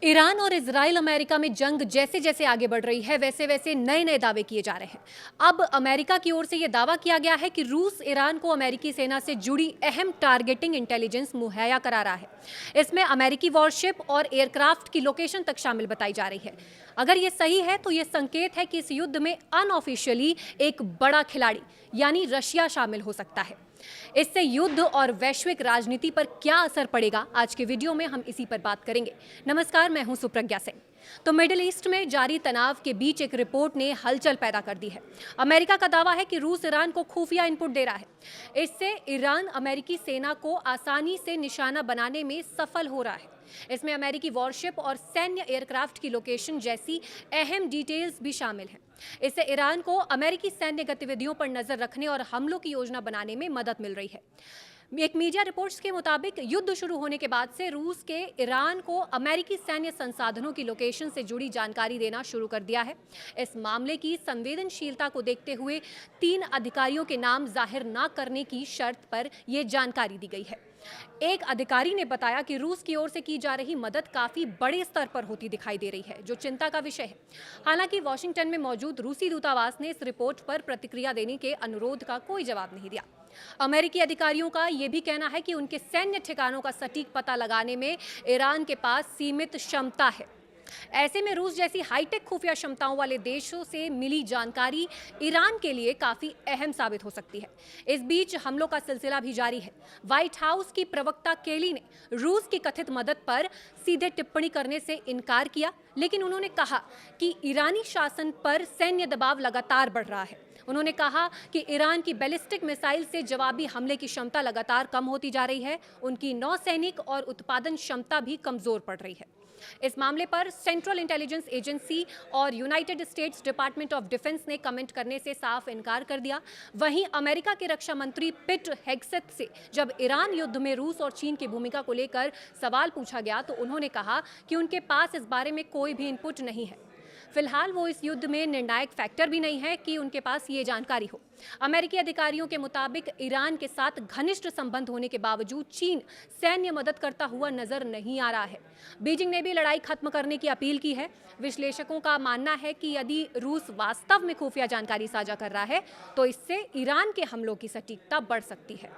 Iran और Israel America में जंग जैसे जैसे आगे बढ़ रही है वैसे वैसे नए नए दावे किए जा रहे हैं। अब अमेरिका की ओर से यह दावा किया गया है कि रूस ईरान को अमेरिकी सेना से जुड़ी अहम टारगेटिंग इंटेलिजेंस मुहैया करा रहा है। इसमें अमेरिकी वॉरशिप और एयरक्राफ्ट की लोकेशन तक शामिल बताई जा रही है। अगर ये सही है तो यह संकेत है कि इस युद्ध में अनऑफिशियली एक बड़ा खिलाड़ी यानी रशिया शामिल हो सकता है। इससे युद्ध और वैश्विक राजनीति पर क्या असर पड़ेगा, आज के वीडियो में हम इसी पर बात करेंगे। नमस्कार, मैं हूं सुप्रज्ञा सिंह। तो मिडिल ईस्ट में जारी तनाव के बीच एक रिपोर्ट ने हलचल पैदा कर दी है। अमेरिका का दावा है कि रूस ईरान को खुफिया इनपुट दे रहा है। इससे ईरान अमेरिकी सेना को आसानी से निशाना बनाने में सफल हो रहा है। इसमें अमेरिकी वॉरशिप और सैन्य एयरक्राफ्ट की लोकेशन जैसी अहम डिटेल्स भी शामिल हैं। इससे ईरान को अमेरिकी सैन्य गतिविधियों पर नजर रखने और हमलों की योजना बनाने में मदद मिल रही है। एक मीडिया रिपोर्ट्स के मुताबिक युद्ध शुरू होने के बाद से रूस के ईरान को अमेरिकी सैन्य संसाधनों की लोकेशन से जुड़ी जानकारी देना शुरू कर दिया है। इस मामले की संवेदनशीलता को देखते हुए 3 अधिकारियों के नाम जाहिर न करने की शर्त पर यह जानकारी दी गई है। एक अधिकारी ने बताया कि रूस की ओर से की जा रही मदद काफी बड़े स्तर पर होती दिखाई दे रही है, जो चिंता का विषय है। हालांकि वॉशिंगटन में मौजूद रूसी दूतावास ने इस रिपोर्ट पर प्रतिक्रिया देने के अनुरोध का कोई जवाब नहीं दिया। अमेरिकी अधिकारियों का यह भी कहना है कि उनके सैन्य ठिकानों का सटीक पता लगाने में ईरान के पास सीमित क्षमता है। ऐसे में रूस जैसी हाईटेक खुफिया क्षमताओं वाले देशों से मिली जानकारी ईरान के लिए काफी अहम साबित हो सकती है। इस बीच हमलों का सिलसिला भी जारी है। व्हाइट हाउस की प्रवक्ता केली ने रूस की कथित मदद पर सीधे टिप्पणी करने से इनकार किया, लेकिन उन्होंने कहा कि ईरानी शासन पर सैन्य दबाव लगातार बढ़ रहा है। उन्होंने कहा कि ईरान की बैलिस्टिक मिसाइल से जवाबी हमले की क्षमता लगातार कम होती जा रही है। उनकी नौसैनिक और उत्पादन क्षमता भी कमजोर पड़ रही है। इस मामले पर सेंट्रल इंटेलिजेंस एजेंसी और United states department of defence ने कमेंट करने से साफ इनकार कर दिया। वहीं अमेरिका के रक्षा मंत्री पिट हेग्सेथ से जब ईरान युद्ध में रूस और चीन की भूमिका को लेकर सवाल पूछा गया तो उन्होंने कहा कि उनके पास इस बारे में कोई भी इनपुट नहीं है। फिलहाल वो इस युद्ध में निर्णायक फैक्टर भी नहीं है कि उनके पास ये जानकारी हो। अमेरिकी अधिकारियों के मुताबिक ईरान के साथ घनिष्ठ संबंध होने के बावजूद चीन सैन्य मदद करता हुआ नजर नहीं आ रहा है। बीजिंग ने भी लड़ाई खत्म करने की अपील की है। विश्लेषकों का मानना है कि यदि रूस वास्तव में खुफिया जानकारी साझा कर रहा है तो इससे ईरान के हमलों की सटीकता बढ़ सकती है।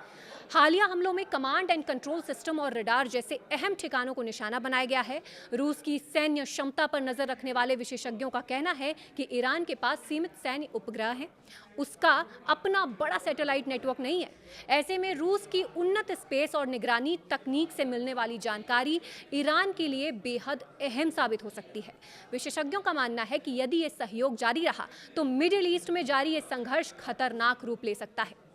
हालिया हमलों में कमांड एंड कंट्रोल सिस्टम और रडार जैसे अहम ठिकानों को निशाना बनाया गया है। रूस की सैन्य क्षमता पर नजर रखने वाले विशेषज्ञों का कहना है कि ईरान के पास सीमित सैन्य उपग्रह हैं, उसका अपना बड़ा सैटेलाइट नेटवर्क नहीं है। ऐसे में रूस की उन्नत स्पेस और निगरानी तकनीक से मिलने वाली जानकारी ईरान के लिए बेहद अहम साबित हो सकती है। विशेषज्ञों का मानना है कि यदि ये सहयोग जारी रहा तो मिडिल ईस्ट में जारी ये संघर्ष खतरनाक रूप ले सकता है।